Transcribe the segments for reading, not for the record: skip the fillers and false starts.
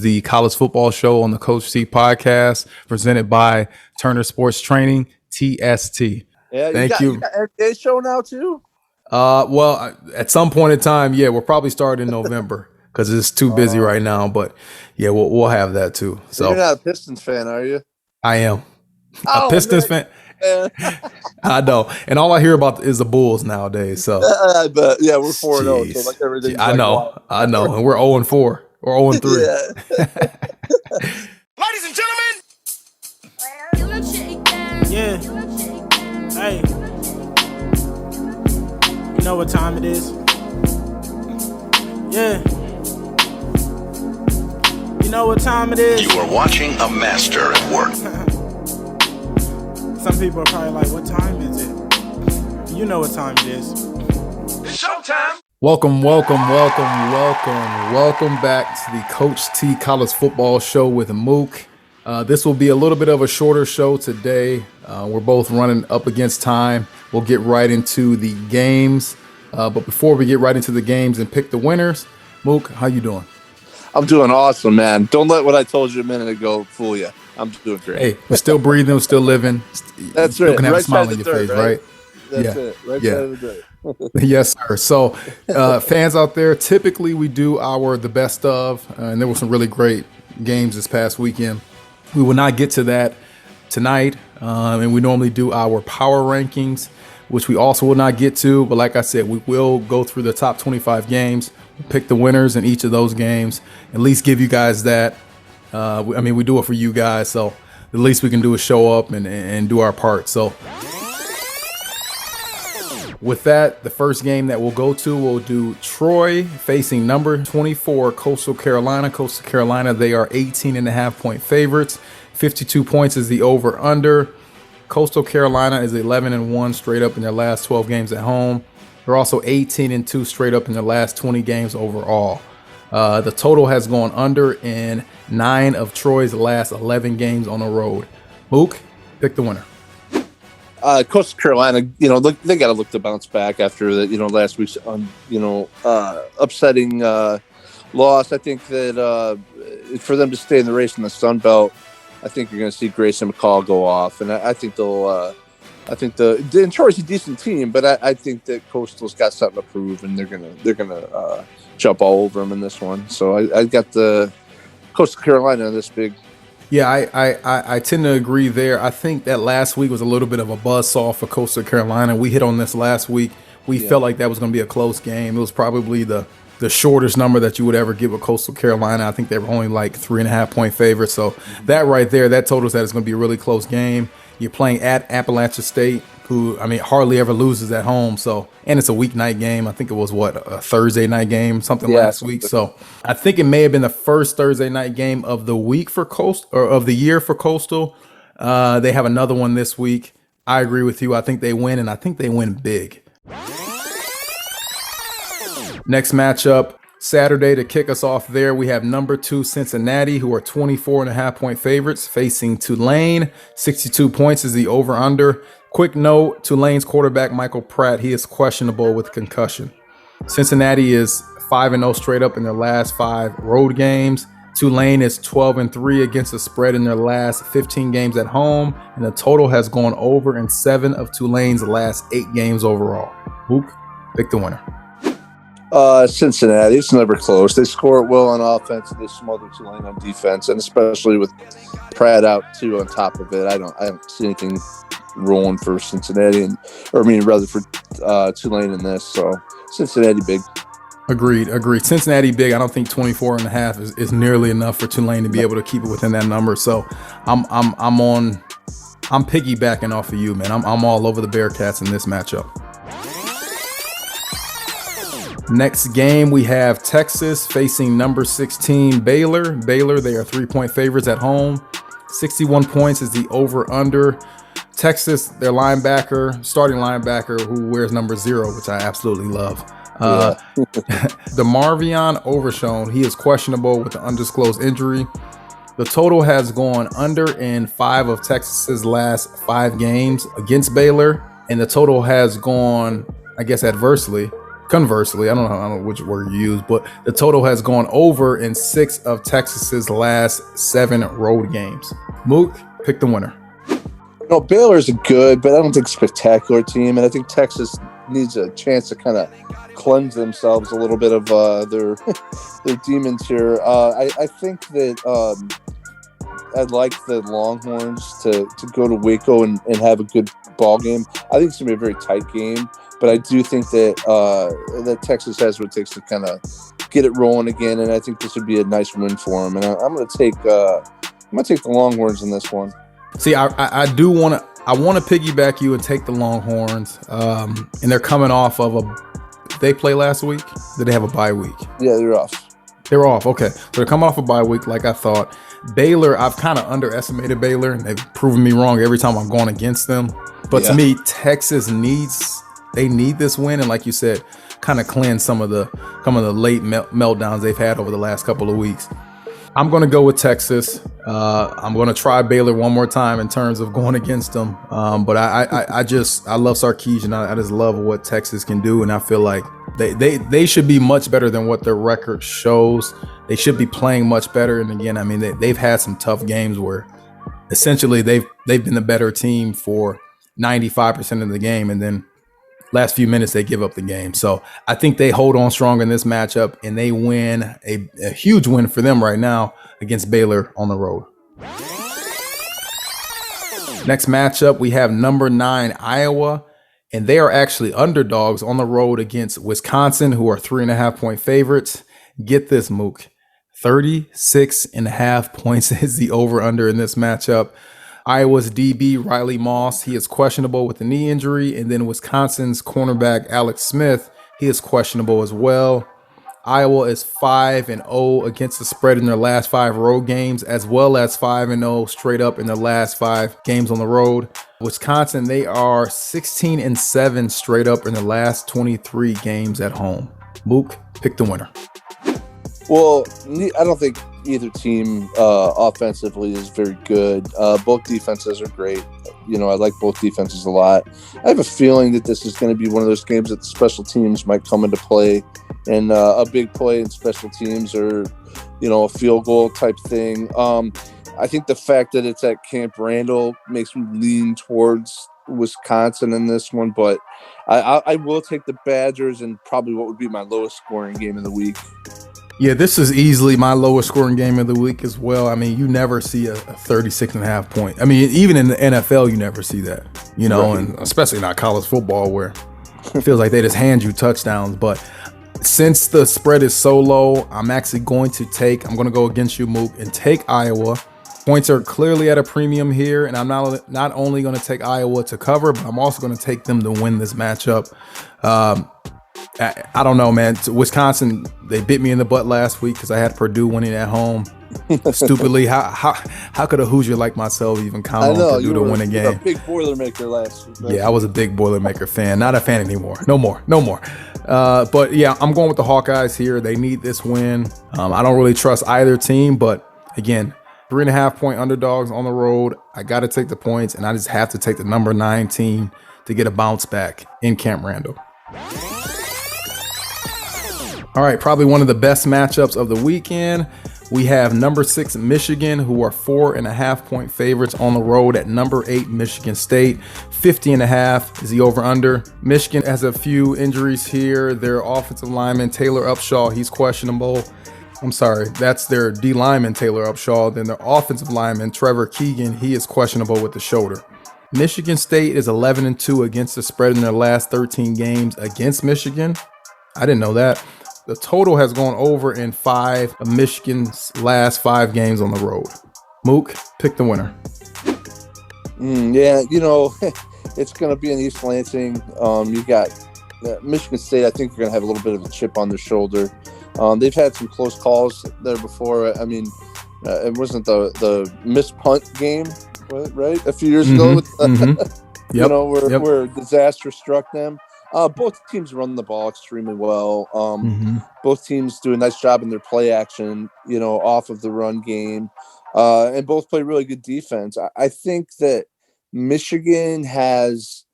The college football show on the Coach T podcast, presented by Turner Sports Training, TST. Yeah, Thank you got NBA show now too? Well, at some point in time, yeah, we'll probably start in November because it's too busy right now. But yeah, we'll have that too. So you're not a Pistons fan, are you? I am a Pistons fan. I know, and all I hear about is the Bulls nowadays. So but yeah, we're 4-0, so like everything. I know, and we're 0-4 or 0-3. Yeah. Ladies and gentlemen. Yeah. Hey. You know what time it is? Yeah. You know what time it is? You are watching a master at work. Some people are probably like, what time is it? You know what time it is. It's showtime. Welcome back to the Coach T College Football Show with Mook. This will be a little bit of a shorter show today. We're both running up against time. We'll get right into the games. But before we get right into the games and pick the winners, Mook, how you doing? I'm doing awesome, man. Don't let what I told you a minute ago fool you. I'm doing great. Hey, we're still breathing, we're still living. That's you right. can have Right a smile side on of your the face, dirt, right? That's it. Right side of the dirt. Yes, sir. So, fans out there, typically we do the best of, and there were some really great games this past weekend. We will not get to that tonight, and we normally do our power rankings, which we also will not get to. But like I said, we will go through the top 25 games, pick the winners in each of those games, at least give you guys that. We do it for you guys, so the least we can do is show up and do our part. So with that, the first game that we'll go to, we'll do Troy facing number 24, Coastal Carolina. Coastal Carolina, they are 18.5-point favorites. 52 points is the over-under. Coastal Carolina is 11-1 straight up in their last 12 games at home. They're also 18-2 straight up in their last 20 games overall. The total has gone under in 9 of Troy's last 11 games on the road. Mook, pick the winner. Coastal Carolina, they got to look to bounce back after the, last week's, upsetting loss. I think that for them to stay in the race in the Sun Belt, I think you're going to see Grayson McCall go off, and I think they'll. I think Troy's a decent team, but I think that Coastal's got something to prove, and they're gonna jump all over them in this one. So I got the Coastal Carolina this big. Yeah, I tend to agree there. I think that last week was a little bit of a buzzsaw for Coastal Carolina. We hit on this last week. We felt like that was going to be a close game. It was probably the shortest number that you would ever give a Coastal Carolina. I think they were only like 3.5-point favorites. So that right there, that told us that it's going to be a really close game. You're playing at Appalachia State, who, hardly ever loses at home. So, and it's a weeknight game. I think it was a Thursday night game, something last week. So I think it may have been the first Thursday night game of the week for Coastal, or of the year for Coastal. They have another one this week. I agree with you. I think they win, and I think they win big. Next matchup, Saturday to kick us off there, we have number 2 Cincinnati, who are 24.5-point favorites, facing Tulane. 62 points is the over-under. Quick note, Tulane's quarterback, Michael Pratt, he is questionable with concussion. Cincinnati is 5-0 straight up in their last 5 road games. Tulane is 12-3 against the spread in their last 15 games at home, and the total has gone over in 7 of Tulane's last 8 games overall. Mook, pick the winner. Cincinnati, it's never close. They score it well on offense. They smother Tulane on defense, and especially with Pratt out too on top of it, I don't see anything rolling for Cincinnati, for Tulane in this. So Cincinnati big. Agreed. Cincinnati big. I don't think 24.5 is nearly enough for Tulane to be able to keep it within that number. So I'm piggybacking off of you, man. I'm all over the Bearcats in this matchup. Next game, we have Texas facing number 16 Baylor. Baylor, they are 3-point favorites at home. 61 points is the over-under. Texas, their starting linebacker, who wears number 0, which I absolutely love. DeMarvion Overshown, he is questionable with an undisclosed injury. The total has gone under in 5 of Texas's last 5 games against Baylor, and the total has gone, adversely Conversely, I don't know which word you use, but the total has gone over in 6 of Texas's last 7 road games. Mook, pick the winner. No, Baylor's a good, but I don't think spectacular team, and I think Texas needs a chance to kind of cleanse themselves a little bit of their their demons here. I think that I'd like the Longhorns to go to Waco and have a good ball game. I think it's gonna be a very tight game, but I do think that that Texas has what it takes to kind of get it rolling again, and I think this would be a nice win for them. And I'm gonna take the Longhorns in this one. See, I do want to. I want to piggyback you and take the Longhorns. And they're coming off of they play last week. Did they have a bye week? Yeah, they're off. They're off. Okay, so they're coming off a bye week, like I thought. Baylor, I've kind of underestimated Baylor, and they've proven me wrong every time I'm going against them. But to me, Texas need this win, and like you said, kind of cleanse some of the late meltdowns they've had over the last couple of weeks. I'm going to go with Texas. I'm going to try Baylor one more time in terms of going against them. But I love Sarkisian. I just love what Texas can do, and I feel like they should be much better than what their record shows. They should be playing much better. And again, I mean, they've had some tough games where essentially they've been the better team for 95% of the game, and then last few minutes they give up the game. So I think they hold on strong in this matchup, and they win a huge win for them right now against Baylor on the road. Next matchup, we have number 9 Iowa, and they are actually underdogs on the road against Wisconsin, who are 3.5-point favorites. Get this, Mook. 36.5 points is the over-under in this matchup. Iowa's DB, Riley Moss, he is questionable with a knee injury. And then Wisconsin's cornerback, Alex Smith, he is questionable as well. Iowa is 5-0 against the spread in their last 5 road games, as well as 5-0 straight up in their last 5 games on the road. Wisconsin, they are 16-7 straight up in the last 23 games at home. Mook, pick the winner. Well, I don't think either team offensively is very good. Both defenses are great. You know, I like both defenses a lot. I have a feeling that this is going to be one of those games that the special teams might come into play, and a big play in special teams, or, you know, a field goal type thing. I think the fact that it's at Camp Randall makes me lean towards Wisconsin in this one, but I will take the Badgers in probably what would be my lowest scoring game of the week. Yeah, this is easily my lowest scoring game of the week as well. I mean, you never see a 36.5 point. I mean, even in the NFL, you never see that, you know, right. And especially not college football where it feels like they just hand you touchdowns. But since the spread is so low, I'm actually going to go against you, Mook, and take Iowa. Points are clearly at a premium here, and I'm not only going to take Iowa to cover, but I'm also going to take them to win this matchup. I don't know, man. Wisconsin, they bit me in the butt last week because I had Purdue winning at home. Stupidly, how could a Hoosier like myself even count on Purdue to win a game? A big Boilermaker last week. Yeah, I was a big Boilermaker fan. Not a fan anymore. No more. But yeah, I'm going with the Hawkeyes here. They need this win. I don't really trust either team, but again, 3.5-point underdogs on the road. I got to take the points, and I just have to take the number 9 team to get a bounce back in Camp Randall. All right, probably one of the best matchups of the weekend. We have number 6 Michigan, who are 4.5-point favorites on the road at number 8 Michigan State. 50.5 is the over/under. Michigan has a few injuries here. Their offensive lineman Taylor Upshaw, he's questionable. I'm sorry, that's their D lineman Taylor Upshaw. Then their offensive lineman Trevor Keegan, he is questionable with the shoulder. Michigan State is 11-2 against the spread in their last 13 games against Michigan. I didn't know that. The total has gone over in 5 of Michigan's last 5 games on the road. Mook, pick the winner. Yeah, you know, it's going to be in East Lansing. You got Michigan State. I think they're going to have a little bit of a chip on their shoulder. They've had some close calls there before. I mean, it wasn't the missed punt game, right? A few years ago, you know, where disaster struck them. Both teams run the ball extremely well. Both teams do a nice job in their play action, you know, off of the run game, and both play really good defense. I think that Michigan has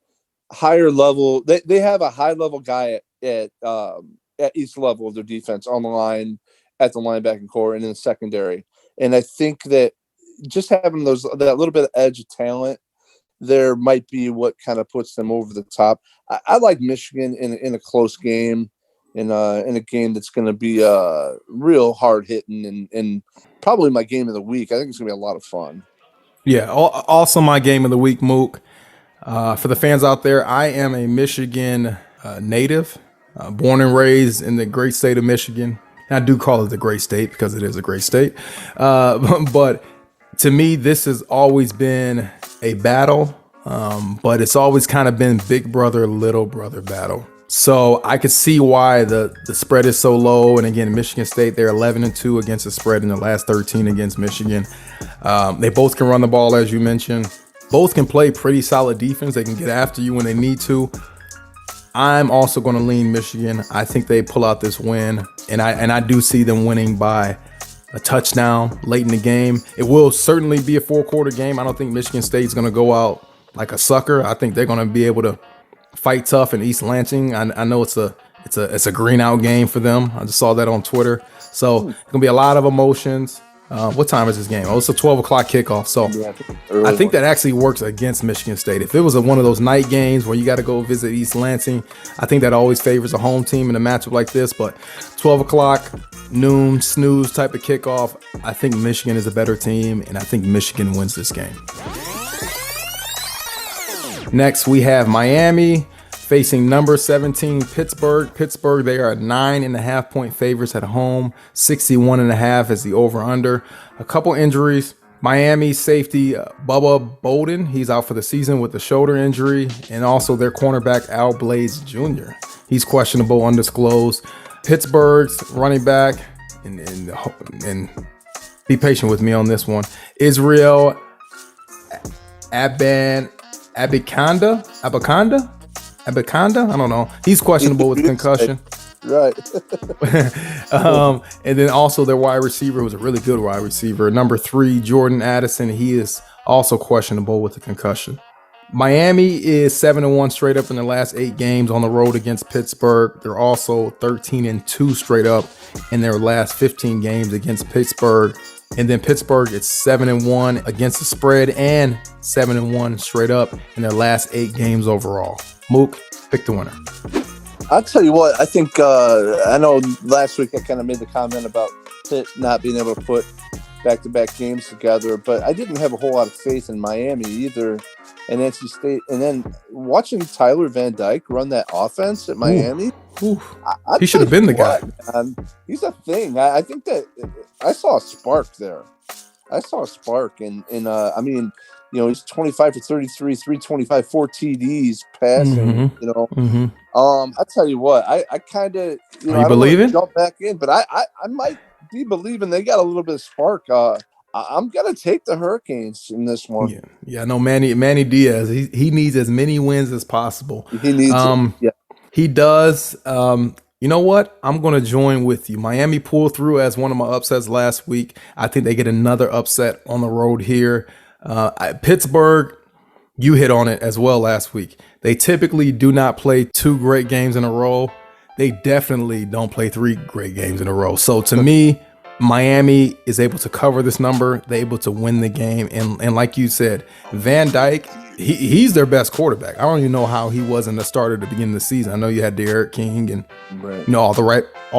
higher level. They have a high level guy at each level of their defense, on the line, at the linebacking core, and in the secondary. And I think that just having that little bit of edge of talent there might be what kind of puts them over the top. I like Michigan in a close game, in a game that's going to be real hard hitting, and probably my game of the week. I think it's going to be a lot of fun. Yeah, also my game of the week, Mook. For the fans out there, I am a Michigan native, born and raised in the great state of Michigan. And I do call it the great state because it is a great state. But to me, this has always been a battle, but it's always kind of been big brother, little brother battle. So I could see why the spread is so low. And again, Michigan State, they're 11-2 against the spread in the last 13 against Michigan. They both can run the ball, as you mentioned. Both can play pretty solid defense. They can get after you when they need to. I'm also going to lean Michigan. I think they pull out this win, and I do see them winning by a touchdown late in the game. It will certainly be a 4-quarter game. I don't think Michigan State's going to go out like a sucker. I think they're going to be able to fight tough in East Lansing. I know it's a green out game for them. I just saw that on Twitter. So it's going to be a lot of emotions. What time is this game? Oh, it's a 12 o'clock kickoff. So I think that actually works against Michigan State. If it was one of those night games where you got to go visit East Lansing, I think that always favors a home team in a matchup like this. But 12 o'clock, noon, snooze type of kickoff, I think Michigan is a better team, and I think Michigan wins this game. Next, we have Miami facing number 17 Pittsburgh. Pittsburgh, they are 9.5-point favorites at home. 61.5 is the over/under. A couple injuries. Miami safety Bubba Bolden, he's out for the season with a shoulder injury, and also their cornerback Al Blades Jr. He's questionable, undisclosed. Pittsburgh's running back, and be patient with me on this one, Israel Abakanda? I don't know. He's questionable with concussion. Right. And then also their wide receiver, who's a really good wide receiver, number 3, Jordan Addison. He is also questionable with the concussion. Miami is 7-1 straight up in their last 8 games on the road against Pittsburgh. They're also 13-2 straight up in their last 15 games against Pittsburgh. And then Pittsburgh is 7-1 against the spread and 7-1 straight up in their last 8 games overall. Mook, pick the winner. I'll tell you what, I think, I know last week I kind of made the comment about Pitt not being able to put back-to-back games together, but I didn't have a whole lot of faith in Miami either, and NC State. And then watching Tyler Van Dyke run that offense at Miami, he should have been the guy. Man, he's a thing. I think that I saw a spark there. And I mean, you know, he's 25 for 33, 325, 4 TDs passing. You know, I tell you what, I kind of, you know, I believe it? Jump back in, but I might be believing they got a little bit of spark. I'm gonna take the Hurricanes in this one. Yeah. No, Manny Diaz. He needs as many wins as possible. He needs. He does. You know what? I'm going to join with you. Miami pulled through as one of my upsets last week. I think they get another upset on the road here. Pittsburgh, you hit on it as well last week. They typically do not play 2 great games in a row. They definitely don't play 3 great games in a row. So to me, Miami is able to cover this number. They're able to win the game. And like you said, Van Dyke, he's their best quarterback. I don't even know how he wasn't the starter at the beginning of the season. I know you had Derek King and you know all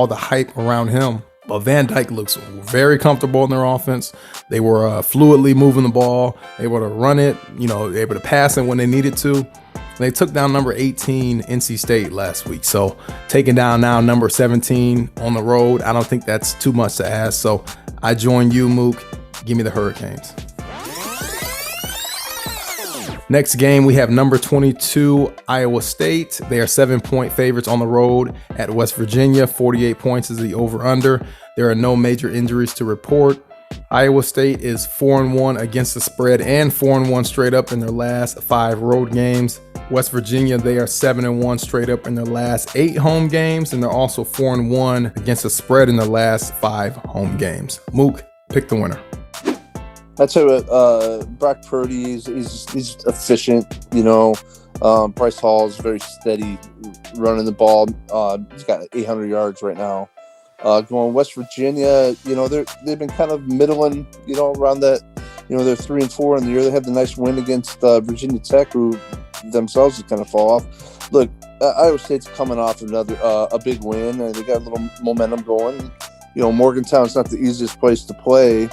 the hype around him. But Van Dyke looks very comfortable in their offense. They were fluidly moving the ball. They were able to run it. You know, they were able to pass it when they needed to. They took down number 18 NC State last week. So taking down now number 17 on the road, I don't think that's too much to ask. So I join you, Mook. Give me the Hurricanes. Next game, we have number 22, Iowa State. They are 7-point favorites on the road at West Virginia. 48 points is the over-under. There are no major injuries to report. Iowa State is 4-1 against the spread and 4-1 straight up in their last 5 road games. West Virginia, they are 7-1 straight up in their last 8 home games, and they're also 4-1 against the spread in their last 5 home games. Mook, pick the winner. I'd say Brock Purdy, he's efficient, you know. Bryce Hall is very steady running the ball. He's got 800 yards right now. Going West Virginia, they've been kind of middling, around that. They're 3-4 in the year. They had the nice win against Virginia Tech, who themselves is going to fall off. Look, Iowa State's coming off another a big win, and they got a little momentum going. Morgantown's not the easiest place to play,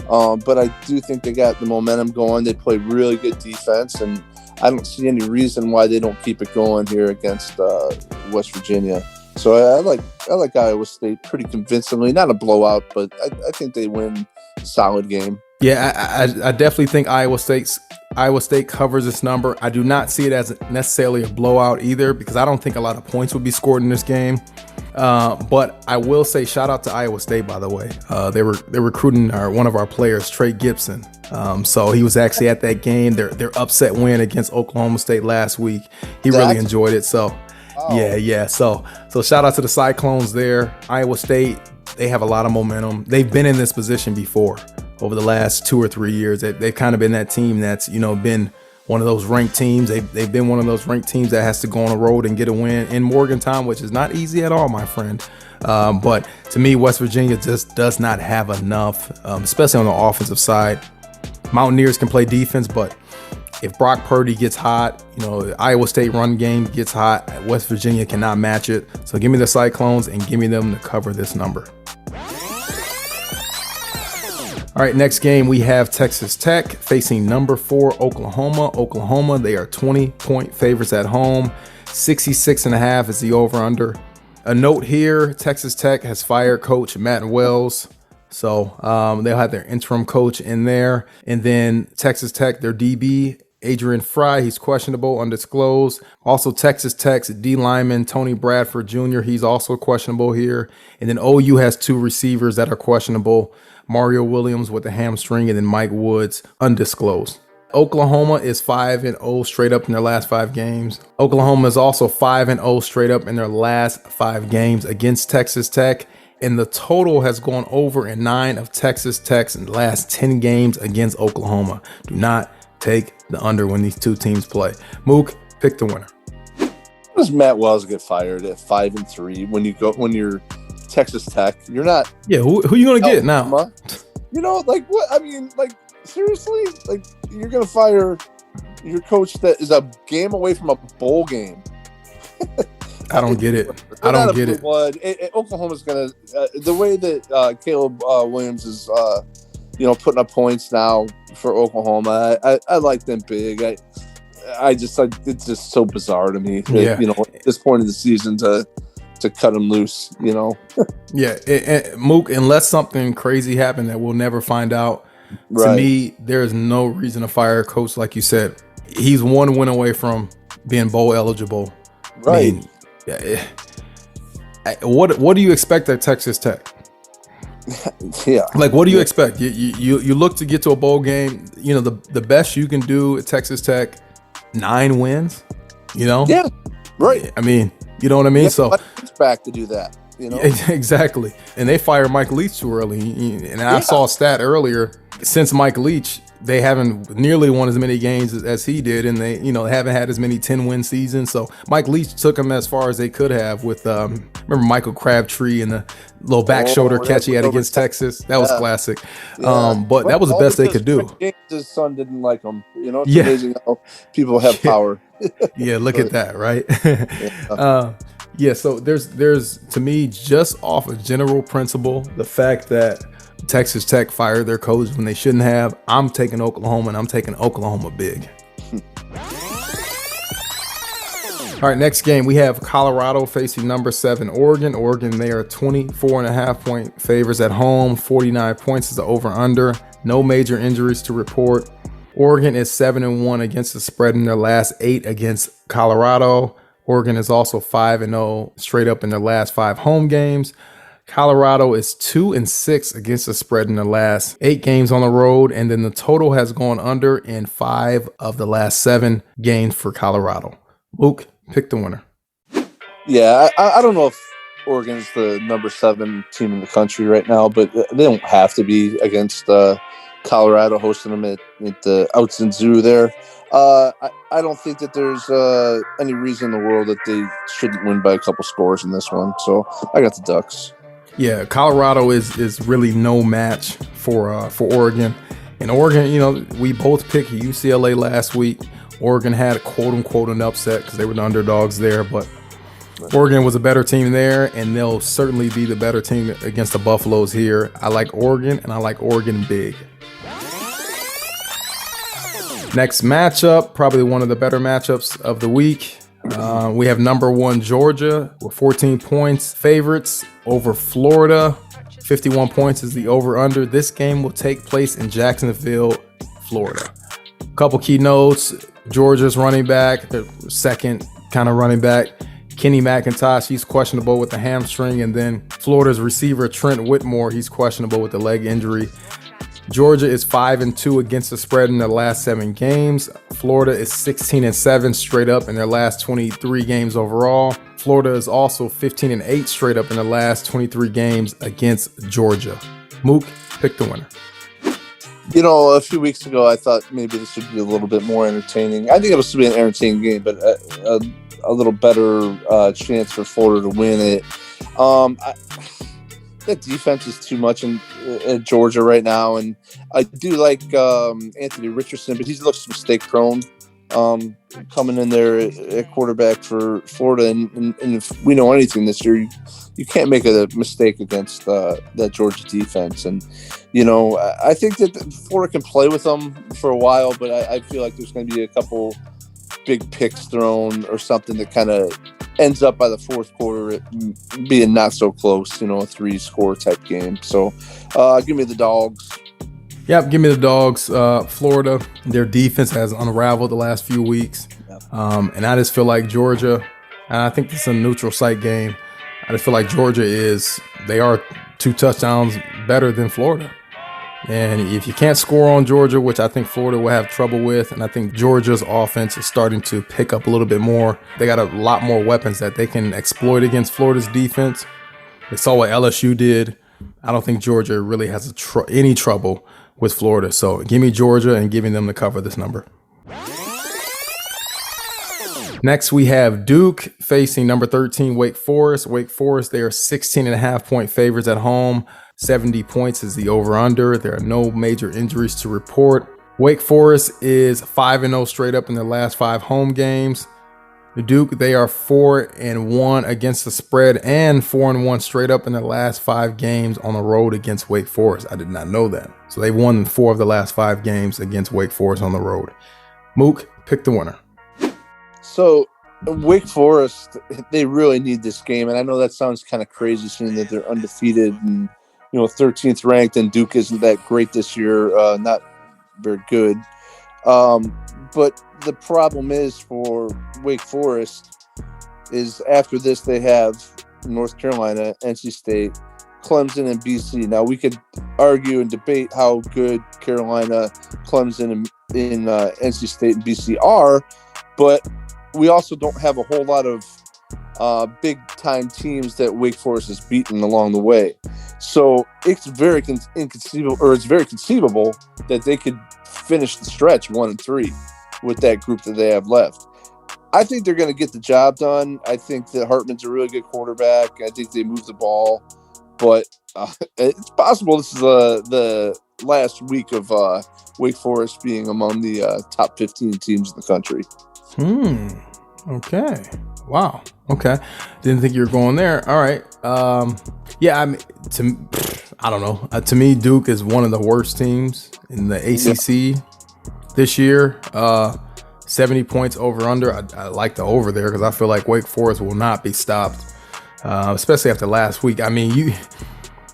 but I do think they got the momentum going. They play really good defense, and I don't see any reason why they don't keep it going here against West Virginia. So I like Iowa State pretty convincingly. Not a blowout, but I think they win a solid game. Yeah, I definitely think Iowa State covers this number. I do not see it as necessarily a blowout either, because I don't think a lot of points will be scored in this game. But I will say shout out to Iowa State, by the way. They're recruiting one of our players, Trey Gibson. So he was actually at that game, their upset win against Oklahoma State last week. He really enjoyed it. So yeah. So shout out to the Cyclones there. Iowa State, they have a lot of momentum. They've been in this position before over the last 2 or 3 years. They've kind of been that team that's, been one of those ranked teams. They've been one of those ranked teams that has to go on the road and get a win in Morgantown, which is not easy at all, my friend. But to me, West Virginia just does not have enough, especially on the offensive side. Mountaineers can play defense, but if Brock Purdy gets hot, the Iowa State run game gets hot, West Virginia cannot match it. So give me the Cyclones and give me them to cover this number. All right, next game we have Texas Tech facing number 4 Oklahoma. Oklahoma, they are 20-point favorites at home. 66.5 is the over/under. A note here: Texas Tech has fired Coach Matt Wells, so they'll have their interim coach in there. And then Texas Tech, their DB Adrian Fry, he's questionable, undisclosed. Also, Texas Tech's D lineman Tony Bradford Jr., he's also questionable here. And then OU has 2 receivers that are questionable. Mario Williams with the hamstring, and then Mike Woods, undisclosed. Oklahoma is 5-0 straight up in their last 5 games. Oklahoma is also 5-0 straight up in their last 5 games against Texas Tech. And the total has gone over in 9 of Texas Tech's last 10 games against Oklahoma. Do not take the under when these 2 teams play. Mook, pick the winner. How does Matt Wells get fired at 5-3 when you're Texas Tech? You're not. Yeah, who you gonna get now? What? I mean, seriously, you're gonna fire your coach that is a game away from a bowl game. I don't get it. I don't get it. Oklahoma's gonna the way that Caleb Williams is, putting up points now for Oklahoma. I like them big. It's just so bizarre to me. Yeah. At this point of the season to cut him loose. Yeah, Mook, unless something crazy happened that we'll never find out. Right. To me, there's no reason to fire a coach. Like you said, he's 1 win away from being bowl eligible. Right. I mean, what do you expect at Texas Tech? Yeah. What do you expect? You look to get to a bowl game. The best you can do at Texas Tech, 9 wins. Yeah. Right. I mean, you know what I mean? So it's back to do that. Exactly. And they fired Mike Leach too early. And I saw a stat earlier. Since Mike Leach, they haven't nearly won as many games as he did, and they haven't had as many 10-win seasons. So Mike Leach took them as far as they could have with remember Michael Crabtree and the little back shoulder catch he had against Texas. That was classic. Yeah. But that was the best they could do. His son didn't like him. It's amazing how people have power. Yeah, look at that, right? Yeah, so there's to me, just off a general principle, the fact that Texas Tech fired their coach when they shouldn't have, I'm taking Oklahoma, and I'm taking Oklahoma big. All right, next game, we have Colorado facing number 7 Oregon. Oregon, they are 24.5-point favorites at home. 49 points is the over-under. No major injuries to report. Oregon is 7-1 against the spread in their last 8 against Colorado. Oregon is also 5-0 straight up in their last 5 home games. Colorado is 2-6 against the spread in the last 8 games on the road, and then the total has gone under in 5 of the last 7 games for Colorado. Luke, pick the winner. Yeah, I don't know if Oregon is the number 7 team in the country right now, but they don't have to be against Colorado hosting them at the Outson Zoo there. I don't think that there's any reason in the world that they shouldn't win by a couple scores in this one. So I got the Ducks. Yeah, Colorado is really no match for Oregon. And Oregon, we both picked UCLA last week. Oregon had quote unquote an upset because they were the underdogs there, but Oregon was a better team there, and they'll certainly be the better team against the Buffaloes here. I like Oregon, and I like Oregon big. Next matchup, probably one of the better matchups of the week. We have number 1 Georgia with 14 points favorites over Florida. 51 points is the over-under. This game will take place in Jacksonville, Florida. A couple key notes. Georgia's running back, the second kind of running back, Kenny McIntosh, he's questionable with the hamstring. And then Florida's receiver, Trent Whitmore, he's questionable with the leg injury. Georgia is 5-2 against the spread in their last 7 games. Florida is 16-7 straight up in their last 23 games overall. Florida is also 15-8 straight up in the last 23 games against Georgia. Mook, pick the winner. A few weeks ago, I thought maybe this would be a little bit more entertaining. I think it'll still be an entertaining game, but a little better chance for Florida to win it. That defense is too much in Georgia right now, and I do like Anthony Richardson, but he looks mistake prone coming in there at quarterback for Florida. And if we know anything this year, you can't make a mistake against that Georgia defense. And I think that Florida can play with them for a while, but I feel like there's going to be a couple big picks thrown or something that kind of ends up by the fourth quarter being not so close, a 3-score type game. So give me the Dogs. Yep, give me the Dogs. Florida, their defense has unraveled the last few weeks. And I just feel like Georgia, and I think this is a neutral site game, I just feel like Georgia they are 2 touchdowns better than Florida. And if you can't score on Georgia, which I think Florida will have trouble with, and I think Georgia's offense is starting to pick up a little bit more. They got a lot more weapons that they can exploit against Florida's defense. They saw what LSU did. I don't think Georgia really has any trouble with Florida. So give me Georgia and giving them to cover this number. Next, we have Duke facing number 13, Wake Forest. Wake Forest, they are 16.5 point favorites at home. 70 points is the over-under. There are no major injuries to report. Wake Forest is 5-0 straight up in their last 5 home games. Duke, they are 4-1 against the spread and 4-1 straight up in their last 5 games on the road against Wake Forest. I did not know that. So they've won 4 of the last 5 games against Wake Forest on the road. Mook, pick the winner. So Wake Forest, they really need this game. And I know that sounds kind of crazy seeing that they're undefeated and 13th ranked, and Duke isn't that great this year, not very good. But the problem is for Wake Forest is after this they have North Carolina, NC State, Clemson, and BC. Now we could argue and debate how good Carolina, Clemson, and NC State and BC are, but we also don't have a whole lot of big time teams that Wake Forest has beaten along the way. So it's very inconceivable that they could finish the stretch 1-3 with that group that they have left. I think they're going to get the job done. I think that Hartman's a really good quarterback. I think they move the ball, but it's possible this is the last week of Wake Forest being among the top 15 teams in the country. Okay. Wow. Okay. Didn't think you were going there. All right. Yeah. I don't know. To me, Duke is one of the worst teams in the ACC this year. 70 points over under. I like the over there because I feel like Wake Forest will not be stopped, especially after last week. I mean,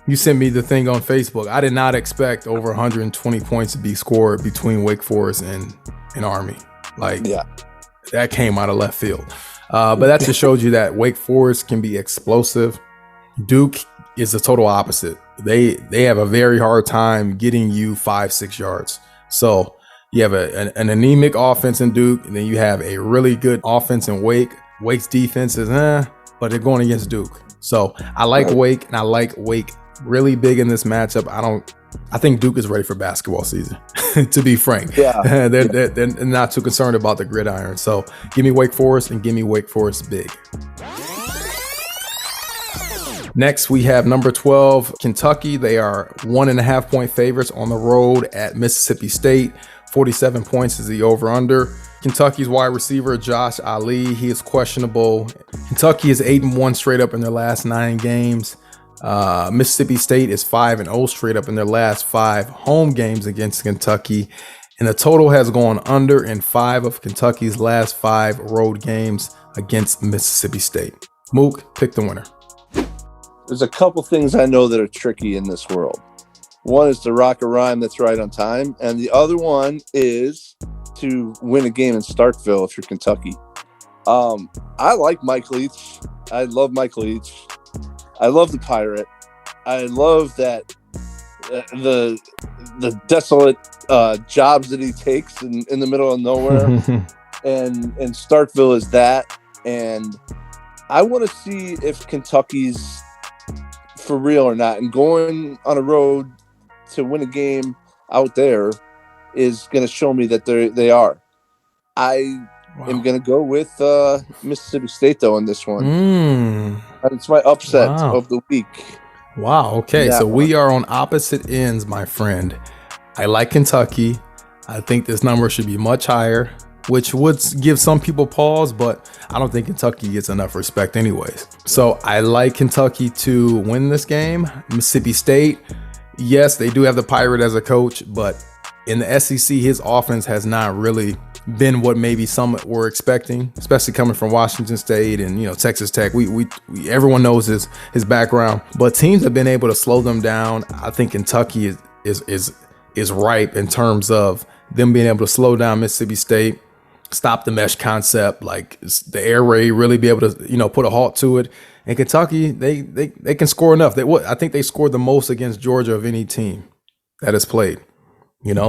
you sent me the thing on Facebook. I did not expect over 120 points to be scored between Wake Forest and Army. That came out of left field. But that just shows you that Wake Forest can be explosive. Duke is the total opposite. They have a very hard time getting you 5-6 yards. So you have an anemic offense in Duke, and then you have a really good offense in Wake. Wake's defense is but they're going against Duke. So I like Wake, and I like Wake really big in this matchup. I think Duke is ready for basketball season, to be frank. Yeah. They're not too concerned about the gridiron. So give me Wake Forest and give me Wake Forest big. Next, we have number 12, Kentucky. They are 1.5 point favorites on the road at Mississippi State. 47 points is the over-under. Kentucky's wide receiver, Josh Ali, he is questionable. Kentucky is 8-1 straight up in their last 9 games. Mississippi State is 5-0 straight up in their last 5 home games against Kentucky. And the total has gone under in 5 of Kentucky's last 5 road games against Mississippi State. Mook, pick the winner. There's a couple things I know that are tricky in this world. One is to rock a rhyme that's right on time, and the other one is to win a game in Starkville if you're Kentucky. I like Mike Leach. I love Mike Leach. I love the Pirate. I love that the desolate jobs that he takes in the middle of nowhere, and Starkville is that. And I want to see if Kentucky's for real or not, and going on a road to win a game out there is going to show me that they are. I am going to go with Mississippi State though in this one. It's my upset of the week. Wow. Okay, so we are on opposite ends, my friend. I like Kentucky. I think this number should be much higher, which would give some people pause, but I don't think Kentucky gets enough respect anyways. So I like Kentucky to win this game. Mississippi State, yes, they do have the Pirate as a coach, but in the SEC, his offense has not really been what maybe some were expecting, especially coming from Washington State and Texas Tech. We everyone knows his background, but teams have been able to slow them down. I think Kentucky is ripe in terms of them being able to slow down Mississippi State, stop the mesh concept, like the air raid, really be able to put a halt to it. And Kentucky, they can score enough. I think they scored the most against Georgia of any team that has played.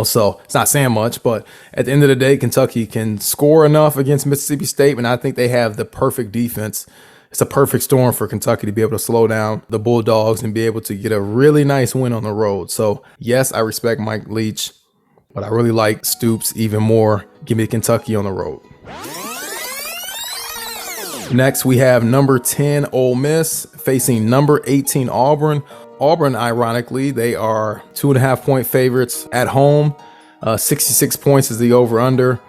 So it's not saying much, but at the end of the day, Kentucky can score enough against Mississippi State, and I think they have the perfect defense. It's a perfect storm for Kentucky to be able to slow down the Bulldogs and be able to get a really nice win on the road. So yes, I respect Mike Leach, but I really like Stoops even more. Give me Kentucky on the road. Next, we have number 10 Ole Miss facing number 18 Auburn. Auburn, ironically, they are 2.5 point favorites at home. 66 points is the over-under.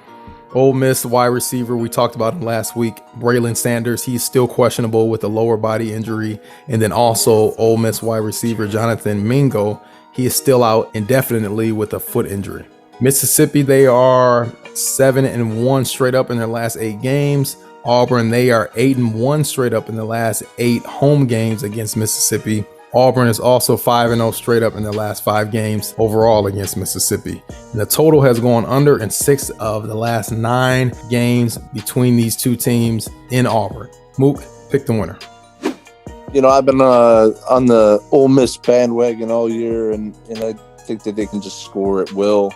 Ole Miss wide receiver, we talked about him last week, Braylon Sanders. He's still questionable with a lower body injury. And then also Ole Miss wide receiver Jonathan Mingo. He is still out indefinitely with a foot injury. Mississippi, they are 7-1 straight up in their last 8 games. Auburn, they are 8-1 straight up in the last 8 home games against Mississippi. Auburn is also 5-0 straight up in their last 5 games overall against Mississippi. And the total has gone under in 6 of the last 9 games between these two teams in Auburn. Mook, pick the winner. I've been on the Ole Miss bandwagon all year, and I think that they can just score at will,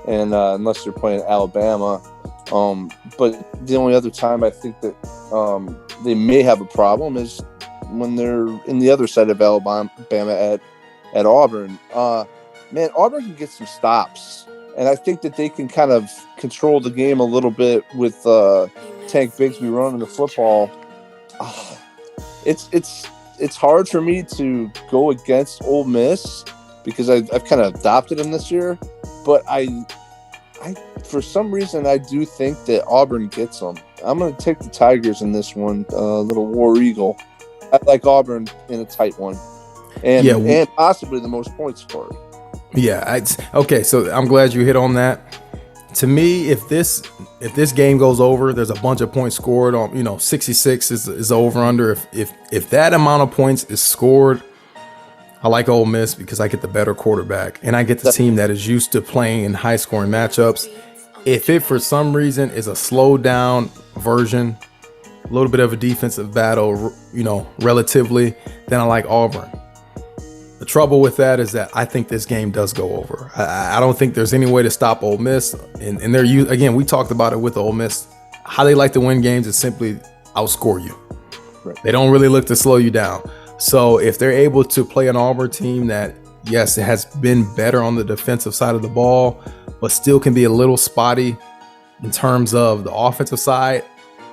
and unless they're playing Alabama. But the only other time I think that they may have a problem is when they're in the other side of Alabama at Auburn. Man, Auburn can get some stops, and I think that they can kind of control the game a little bit with Tank Bigsby running the football. It's hard for me to go against Ole Miss because I've kind of adopted them this year, but I for some reason I do think that Auburn gets them. I'm going to take the Tigers in this one, little War Eagle. I like Auburn in a tight one, and possibly the most points scored. Yeah, okay. So I'm glad you hit on that. To me, if this game goes over, there's a bunch of points scored on. 66 is over under. If that amount of points is scored, I like Ole Miss because I get the better quarterback and I get the team that is used to playing in high scoring matchups. If it for some reason is a slowed down version, a little bit of a defensive battle, relatively, then I like Auburn. The trouble with that is that I think this game does go over. I don't think there's any way to stop Ole Miss. And they're, again, we talked about it with Ole Miss. How they like to win games is simply outscore you. Right. They don't really look to slow you down. So if they're able to play an Auburn team that yes, it has been better on the defensive side of the ball, but still can be a little spotty in terms of the offensive side.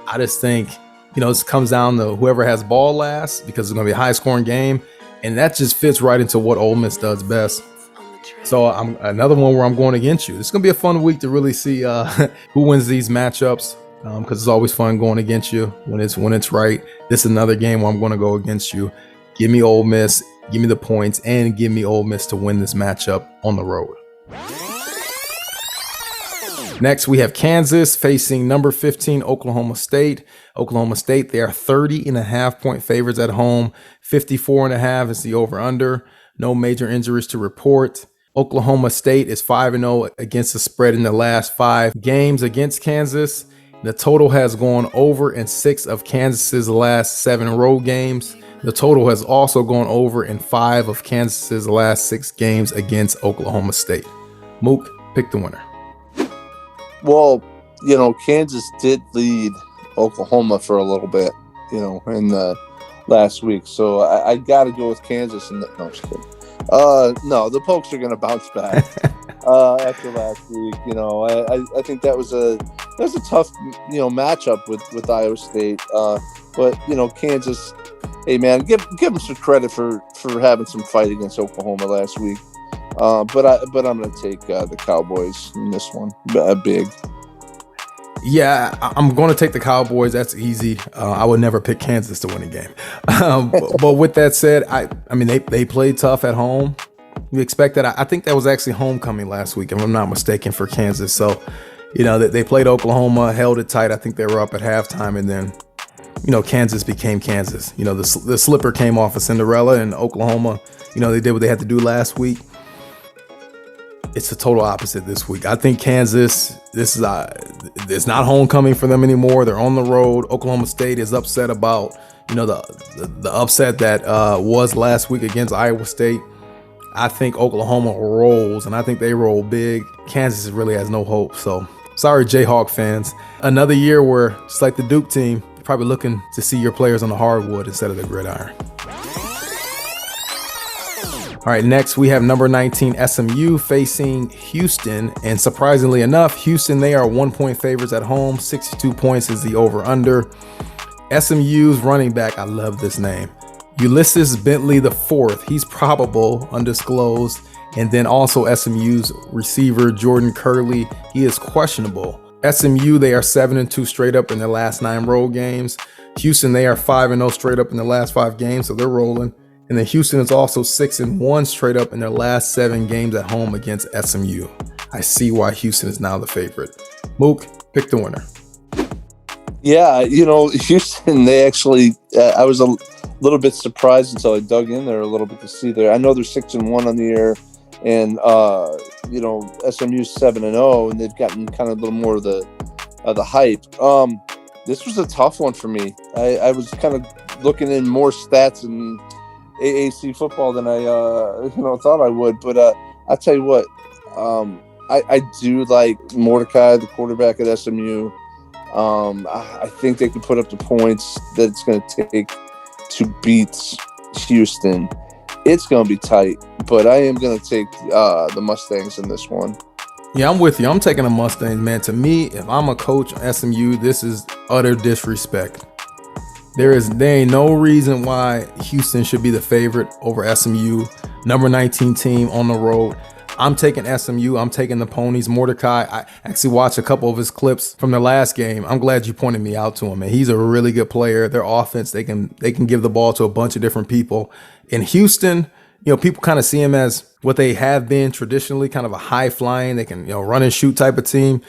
I just think, this comes down to whoever has ball last, because it's going to be a high scoring game. And that just fits right into what Ole Miss does best. So I'm another one where I'm going against you. It's going to be a fun week to really see who wins these matchups, because it's always fun going against you when it's right. This is another game where I'm going to go against you. Give me Ole Miss, give me the points, and give me Ole Miss to win this matchup on the road. Next, we have Kansas facing number 15, Oklahoma State. Oklahoma State, they are 30.5-point favorites at home. 54.5 is the over-under. No major injuries to report. Oklahoma State is 5-0 against the spread in the last 5 games against Kansas. The total has gone over in 6 of Kansas's last 7 road games. The total has also gone over in 5 of Kansas's last 6 games against Oklahoma State. Mook, pick the winner. Well, Kansas did lead Oklahoma for a little bit, in the last week. So I got to go with Kansas. No, I'm just kidding. No, the Pokes are going to bounce back after last week. I think that was a tough, matchup with Iowa State. But Kansas, hey man, give them some credit for having some fight against Oklahoma last week. But I'm going to take the Cowboys in this one. Big. Yeah, I'm going to take the Cowboys. That's easy. I would never pick Kansas to win a game. But with that said, I mean, they played tough at home. You expect that. I think that was actually homecoming last week, if I'm not mistaken, for Kansas. So, they played Oklahoma, held it tight. I think they were up at halftime, and then, Kansas became Kansas. The slipper came off of Cinderella, and Oklahoma, they did what they had to do last week. It's the total opposite this week. I think Kansas, this is it's not homecoming for them anymore. They're on the road. Oklahoma State is upset about, the upset that was last week against Iowa State. I think Oklahoma rolls, and I think they roll big. Kansas really has no hope. So sorry, Jayhawk fans. Another year where, just like the Duke team, you're probably looking to see your players on the hardwood instead of the gridiron. All right, next we have number 19 SMU facing Houston, and surprisingly enough, Houston, they are 1-point favorites at home. 62 points is the over-under. SMU's running back, I love this name, Ulysses Bentley IV. He's probable, undisclosed, and then also SMU's receiver Jordan Curley. He is questionable. SMU, they are 7-2 straight up in their last 9 road games. Houston, they are 5-0 straight up in the last 5 games, so they're rolling. And then Houston is also 6-1 straight up in their last 7 games at home against SMU. I see why Houston is now the favorite. Mook, pick the winner. Yeah, Houston, they actually, I was a little bit surprised until I dug in there a little bit to see there. I know they're 6-1 on the year, and, SMU's 7-0, and they've gotten kind of a little more of the hype. This was a tough one for me. I was kind of looking in more stats and AAC football than I thought I would, but I'll tell you what, I do like Mordecai, the quarterback at SMU. I think they can put up the points that it's going to take to beat Houston. It's going to be tight, but I am going to take the Mustangs in this one. Yeah, I'm with you. I'm taking the Mustangs, man. To me, if I'm a coach at SMU, this is utter disrespect. There ain't no reason why Houston should be the favorite over SMU, number 19 team on the road. I'm taking SMU. I'm taking the Ponies. Mordecai, I actually watched a couple of his clips from their last game. I'm glad you pointed me out to him, man. He's a really good player. Their offense, they can give the ball to a bunch of different people. In Houston, people kind of see him as what they have been traditionally, kind of a high flying, they can, run and shoot type of team.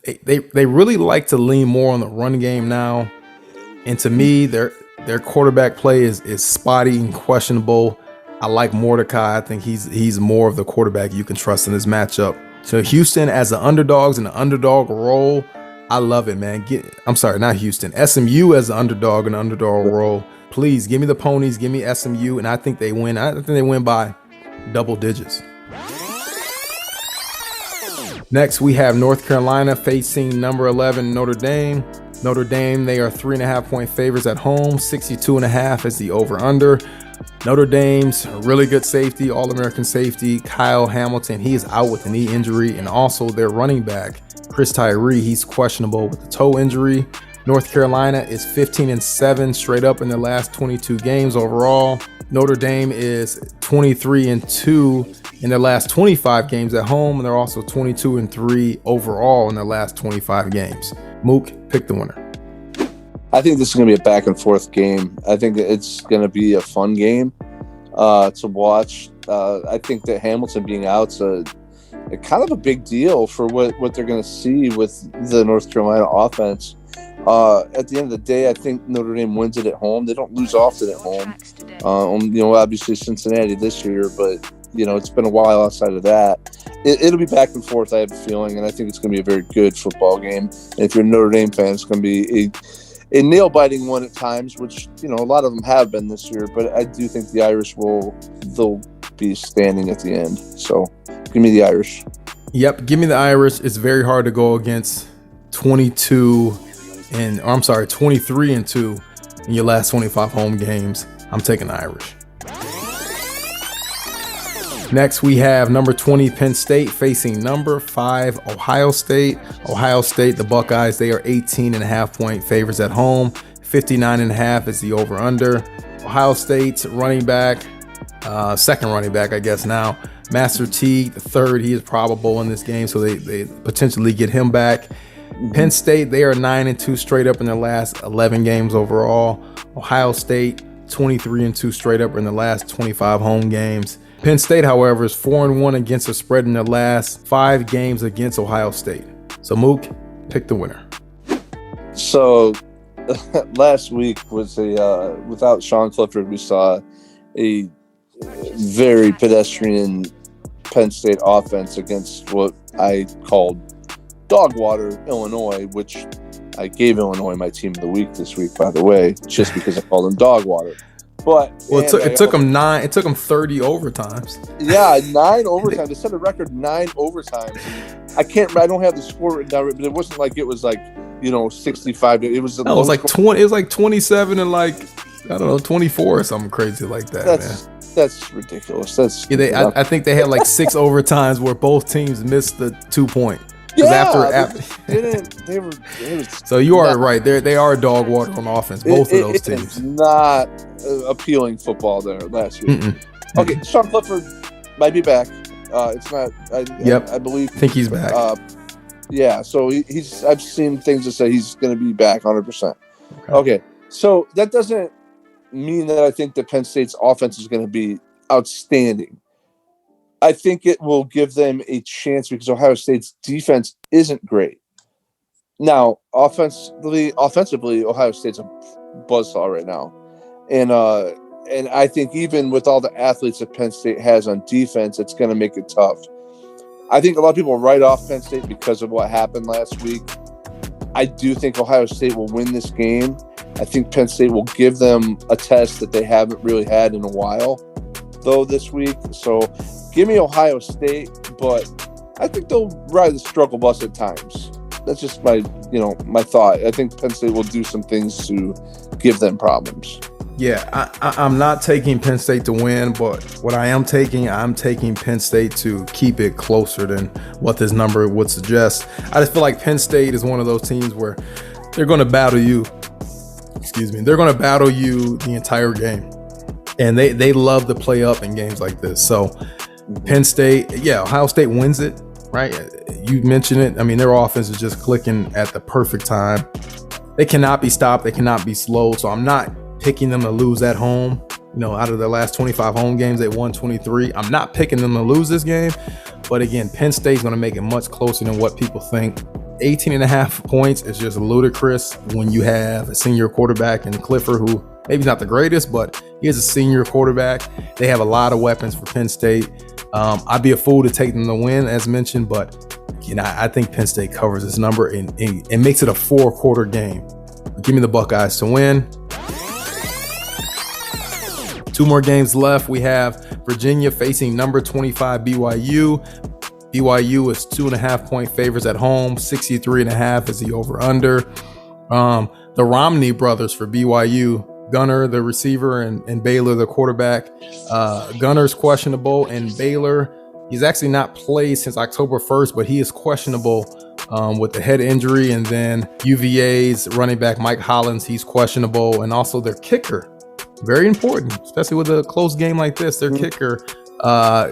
They really like to lean more on the run game now. And to me, their quarterback play is spotty and questionable. I like Mordecai. I think he's more of the quarterback you can trust in this matchup. So Houston as the underdogs in the underdog role, I love it, man. I'm sorry, not Houston. SMU as the underdog in the underdog role. Please give me the Ponies, give me SMU, and I think they win. I think they win by double digits. Next, we have North Carolina facing number 11 Notre Dame. Notre Dame, they are 3.5-point favorites at home. 62.5 is the over-under. Notre Dame's a really good safety, All-American safety, Kyle Hamilton. He is out with a knee injury. And also their running back, Chris Tyree, he's questionable with a toe injury. North Carolina is 15-7 straight up in their last 22 games overall. Notre Dame is 23-2 in their last 25 games at home, and they're also 22-3 overall in their last 25 games. Mook, pick the winner. I think this is going to be a back and forth game. I think it's going to be a fun game to watch. I think that Hamilton being out's a kind of a big deal for what they're going to see with the North Carolina offense. At the end of the day, I think Notre Dame wins it at home. They don't lose often at home. Obviously Cincinnati this year, but it's been a while outside of that. It'll be back and forth, I have a feeling, and I think it's going to be a very good football game. And if you're a Notre Dame fan, it's going to be a nail-biting one at times, which a lot of them have been this year. But I do think the Irish they'll be standing at the end. So give me the Irish. Yep, give me the Irish. It's very hard to go against 23-2 in your last 25 home games. I'm taking the Irish. Next, we have number 20 Penn State facing number 5 Ohio State. Ohio State, the Buckeyes, they are 18.5 point favorites at home. 59.5 is the over-under. Ohio State's running back, second running back, I guess now, Master Teague, the third, he is probable in this game, so they potentially get him back. Penn State, they are 9-2 straight up in their last 11 games overall. Ohio State, 23-2 straight up in their last 25 home games. Penn State, however, is 4-1 against the spread in their last 5 games against Ohio State. So, Mook, pick the winner. So, last week was without Sean Clifford, we saw a very pedestrian Penn State offense against what I called Dogwater, Illinois, which I gave Illinois my team of the week this week, by the way, just because I called them Dogwater. But it took them 30 overtimes. Yeah, 9 overtimes. They set a record 9 overtimes. I don't have the score written down, but it wasn't like it was 65. It was. No, it was like 20. It was like 27 and 24 or something crazy like that. That's ridiculous. I think they had 6 overtimes where both teams missed the 2-point. Yeah, So you are right. They are dog water on offense. Both of those teams. It's not appealing football there last week. Okay, Sean Clifford might be back. It's not. I believe. I think he's back. So he's. I've seen things that say he's going to be back 100%. Okay, so that doesn't mean that I think that Penn State's offense is going to be outstanding. I think it will give them a chance because Ohio State's defense isn't great. Now, offensively, Ohio State's a buzzsaw right now. And I think even with all the athletes that Penn State has on defense, it's going to make it tough. I think a lot of people write off Penn State because of what happened last week. I do think Ohio State will win this game. I think Penn State will give them a test that they haven't really had in a while, though, this week. So give me Ohio State, but I think they'll ride the struggle bus at times. That's just my thought. I think Penn State will do some things to give them problems. Yeah, I'm not taking Penn State to win, but what I'm taking Penn State to keep it closer than what this number would suggest. I just feel like Penn State is one of those teams where they're going to battle you. They're going to battle you the entire game. And they love to play up in games like this. So Penn State, Ohio State wins it, right? You mentioned it. I mean, their offense is just clicking at the perfect time. They cannot be stopped. They cannot be slowed. So I'm not picking them to lose at home. Out of their last 25 home games, they won 23. I'm not picking them to lose this game. But again, Penn State's going to make it much closer than what people think. 18.5 points is just ludicrous when you have a senior quarterback in Clifford, who maybe not the greatest, but he is a senior quarterback. They have a lot of weapons for Penn State. I'd be a fool to take them to win, as mentioned, but I think Penn State covers this number and makes it a 4-quarter game. Give me the Buckeyes to win. 2 more games left. We have Virginia facing number 25 BYU. BYU is 2.5 point favorites at home. 63.5 is the over-under. The Romney brothers for BYU, Gunner, the receiver, and Baylor, the quarterback. Gunner's questionable, and Baylor, he's actually not played since October 1st, but he is questionable with the head injury. And then UVA's running back Mike Hollins, he's questionable, and also their kicker, very important, especially with a close game like this. Their kicker,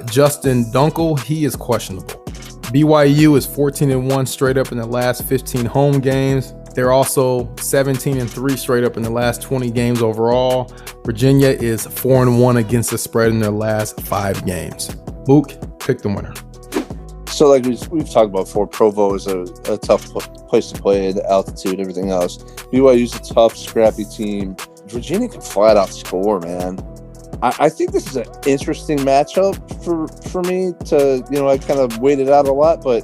Justin Dunkel, he is questionable. BYU is 14-1 straight up in the last 15 home games. They're also 17-3 straight up in the last 20 games overall. Virginia is 4-1 against the spread in their last 5 games. Mook, pick the winner. So like we've talked about before, Provo is a tough place to play, the altitude, everything else. BYU's a tough, scrappy team. Virginia can flat out score, man. I think this is an interesting matchup for me to, I kind of waited out a lot, but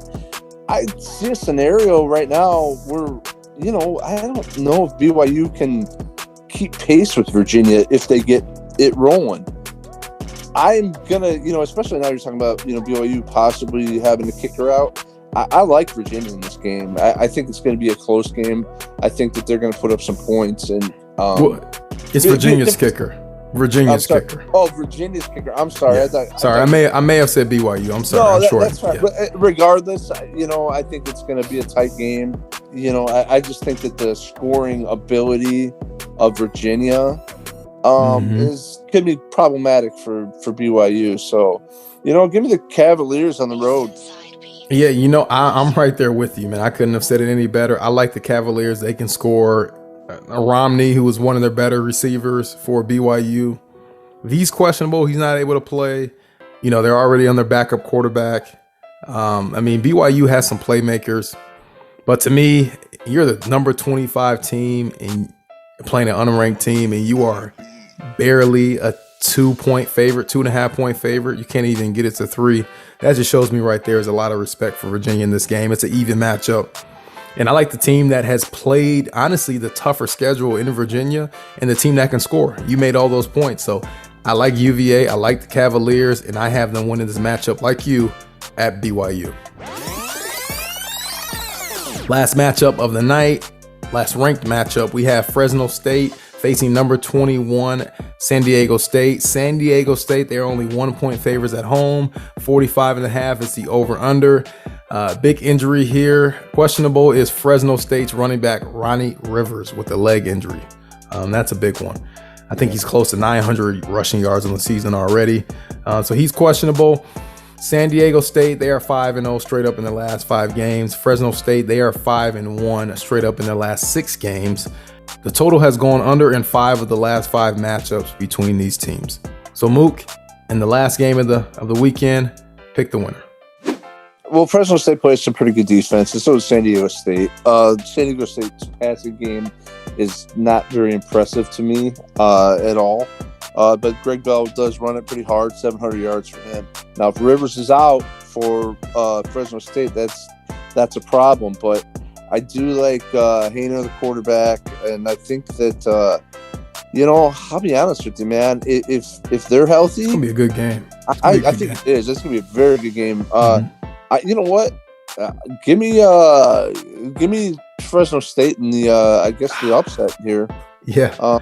I see a scenario right now where, I don't know if BYU can keep pace with Virginia if they get it rolling. I'm going to, especially now you're talking about, BYU possibly having to kick her out. I like Virginia in this game. I think it's going to be a close game. I think that they're going to put up some points. And it's Virginia's kicker. Virginia's kicker. Oh, Virginia's kicker. I'm sorry. Yeah. I may have said BYU. I'm sorry. No, that's fine. Yeah. But regardless, I think it's going to be a tight game. I just think that the scoring ability of Virginia could be problematic for BYU. So, give me the Cavaliers on the road. Yeah, I'm right there with you, man. I couldn't have said it any better. I like the Cavaliers. They can score. Romney, who was one of their better receivers for BYU, if he's questionable, he's not able to play. They're already on their backup quarterback. BYU has some playmakers, but to me, you're the number 25 team and playing an unranked team, and you are barely a 2-point favorite, 2.5-point favorite. You can't even get it to 3. That just shows me right there is a lot of respect for Virginia in this game. It's an even matchup. And I like the team that has played, honestly, the tougher schedule in Virginia and the team that can score. You made all those points. So I like UVA. I like the Cavaliers, and I have them winning this matchup like you at BYU. Last matchup of the night, last ranked matchup, we have Fresno State facing number 21, San Diego State. San Diego State, they're only 1-point favorites at home. 45.5 is the over-under. Big injury here. Questionable is Fresno State's running back, Ronnie Rivers, with a leg injury. That's a big one. I think he's close to 900 rushing yards on the season already. So he's questionable. San Diego State, they are 5-0 straight up in the last 5 games. Fresno State, they are 5-1 straight up in their last 6 games. The total has gone under in 5 of the last 5 matchups between these teams. So Mook, in the last game of the weekend, pick the winner. Well, Fresno State plays some pretty good defense, and so does San Diego State. San Diego State's passing game is not very impressive to me at all. But Greg Bell does run it pretty hard, 700 yards for him. Now, if Rivers is out for Fresno State, that's a problem. But I do like Haener, the quarterback, and I think that I'll be honest with you, man. If they're healthy, it's gonna be a good game. I think it is. It's gonna be a very good game. You know what? Give me Fresno State in the I guess the upset here. Yeah.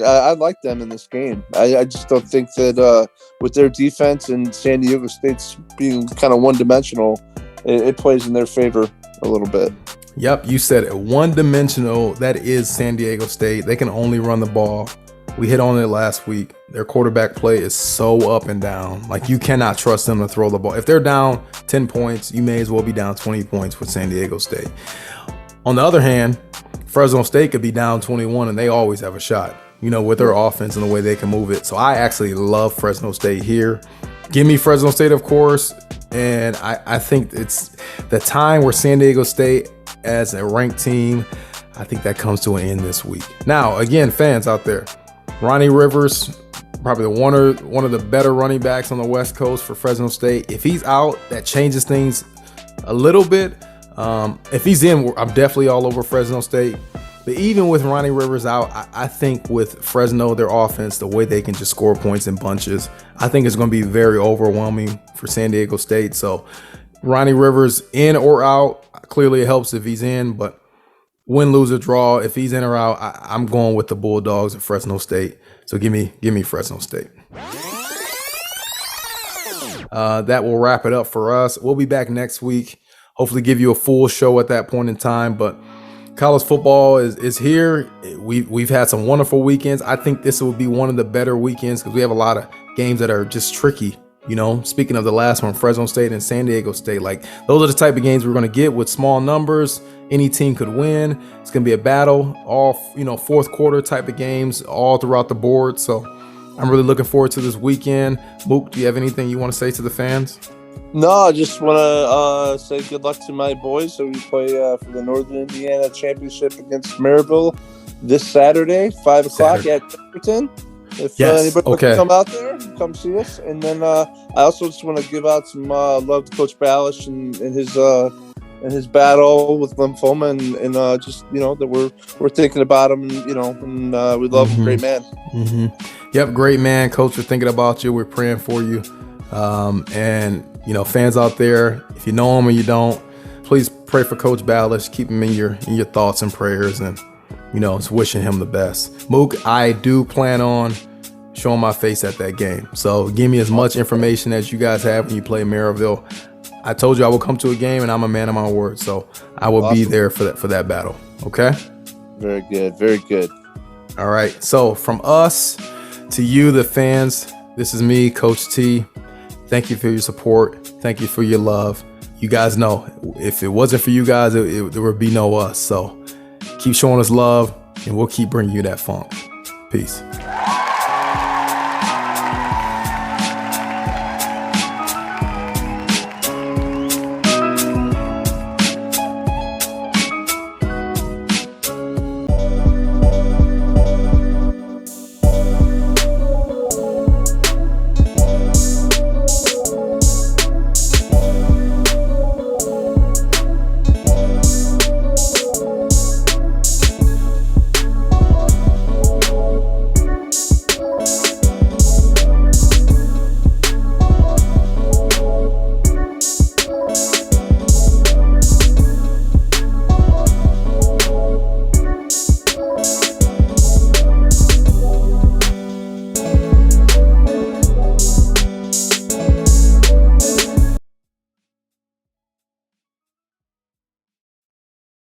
I like them in this game. I just don't think that with their defense and San Diego State's being kind of one-dimensional, it plays in their favor a little bit. Yep, you said it. One-dimensional, that is San Diego State. They can only run the ball. We hit on it last week. Their quarterback play is so up and down. Like, you cannot trust them to throw the ball. If they're down 10 points, you may as well be down 20 points with San Diego State. On the other hand, Fresno State could be down 21, and they always have a shot, with their offense and the way they can move it. So I actually love Fresno State here. Give me Fresno State, of course. And I think it's the time where San Diego State, as a ranked team, I think that comes to an end this week. Now, again, fans out there, Ronnie Rivers, probably one of the better running backs on the West Coast for Fresno State. If he's out, that changes things a little bit. If he's in, I'm definitely all over Fresno State. But even with Ronnie Rivers out, I think with Fresno, their offense, the way they can just score points in bunches, I think it's going to be very overwhelming for San Diego State. So Ronnie Rivers in or out, clearly it helps if he's in, but win, lose, or draw. If he's in or out, I'm going with the Bulldogs at Fresno State. So give me Fresno State. That will wrap it up for us. We'll be back next week. Hopefully give you a full show at that point in time. But college football is here. We've had some wonderful weekends. I think this will be one of the better weekends because we have a lot of games that are just tricky. You know, speaking of the last one, Fresno State and San Diego State, like those are the type of games we're going to get with small numbers. Any team could win. It's going to be a battle, all, fourth quarter type of games all throughout the board. So I'm really looking forward to this weekend. Mook, do you have anything you want to say to the fans? No, I just want to say good luck to my boys. So we play for the Northern Indiana Championship against Maryville this Saturday, 5 o'clock at Temperton. If anybody wants to come out there, come see us. And then I also just want to give out some love to Coach Balish and his battle with lymphoma, and just that we're thinking about him, and we love him. Great man. Mm-hmm. Yep, great man, Coach. We're thinking about you. We're praying for you. And fans out there, if you know him or you don't, please pray for Coach Balish. Keep him in your thoughts and prayers, and it's wishing him the best. Mook, I do plan on showing my face at that game. So give me as much information as you guys have when you play Maryville. I told you I will come to a game, and I'm a man of my word. So I will be there for that battle. Okay? Very good. Very good. All right. So from us to you, the fans, this is me, Coach T. Thank you for your support. Thank you for your love. You guys know, if it wasn't for you guys, there would be no us. So keep showing us love, and we'll keep bringing you that funk. Peace.